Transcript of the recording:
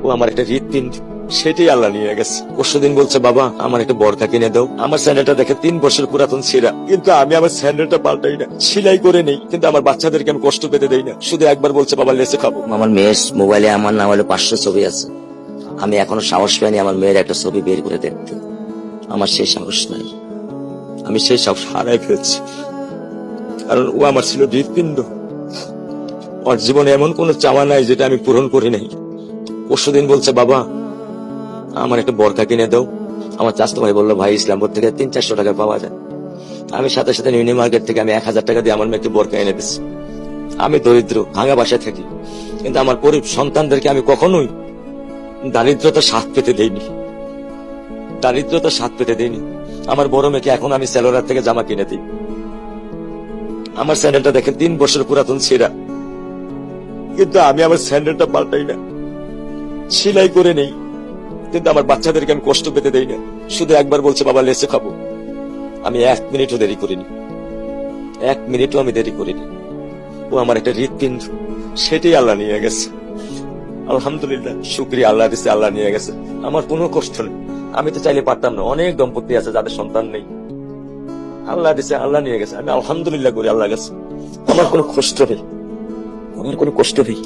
ও আমার একটা হৃৎপিণ্ড, সেটাই আল্লাহ নিয়ে গেছে। পরশুদিন বলছে, বাবা আমার একটা বরকা কিনে দাও। আমার স্যান্ডেলটা দেখে 3 বছর পুরাতন ছেঁড়া, কিন্তু আমি আমার স্যান্ডেলটা পাল্টাই না, সেলাই করে নেই, কিন্তু আমার বাচ্চাদেরকে আমি কষ্ট পেতে দেই না। শুধু একবার বলছে, বাবা লেসে খাবো। আমার মেয়ের মোবাইলে আমার নাম হলো 500 ছবি আছে। আমি এখনো সাহস পাইনি আমার মেয়ের একটা ছবি বের করে দেখতে। আমার সেই সাহস নাই। আমি সেই সব হারাই ফেলছি, কারণ ও আমার ছিল হৃৎপিণ্ড। ওর জীবনে এমন কোনো চাওয়া নাই যেটা আমি পূরণ করি নাই। পরশুদিন বলছে, বাবা আমার একটা বরকা কিনে দাও। আমার চাচতো ভাই বললো, ভাই ইসলামপুর থেকে 300-400 টাকা পাওয়া যায়। আমি সাথে সাথে নিউনি মার্কেট থেকে আমি 1000 টাকা দিয়ে আমার মেয়েকে বরকা এনে দিচ্ছি। আমি দরিদ্র, ভাঙা বাসায় থাকি, কিন্তু আমার সন্তানদেরকে আমি কখনোই দারিদ্রতা স্বাদ পেতে দেইনি। দারিদ্রতা স্বাদ পেতে দেইনি। আমার বড় মেয়েকে এখন আমি সেলোরার থেকে জামা কিনে দিই। আমার স্যান্ডেলটা দেখেন 3 বছর পুরাতন ছেঁড়া, কিন্তু আমি আমার স্যান্ডেলটা পাল্টাই না, সেলাই করে নেই, কিন্তু আমার বাচ্চাদেরকে আমি কষ্ট পেতে দেই না। শুধু একবার বলছে, বাবা লেসে খাবো। আমি 1 মিনিটও দেরি করিনি, 1 মিনিটও আমি দেরি করিনি। ও আমার একটা হৃৎপিণ্ড, সেটাই আল্লাহ নিয়ে গেছে। আলহামদুলিল্লাহ, শুকরিয়া, আল্লাহ দিছে, আল্লাহ নিয়ে গেছে। আমার কোনো কষ্ট নেই। আমি তো চাইলে পারতাম না, অনেক দম্পতি আছে যাদের সন্তান নেই। আল্লাহ দিছে, আল্লাহ নিয়ে গেছে। আমি আলহামদুলিল্লাহ করি আল্লাহ গেছে। আমার কোনো কষ্ট নেই, আমার কোনো কষ্ট নেই।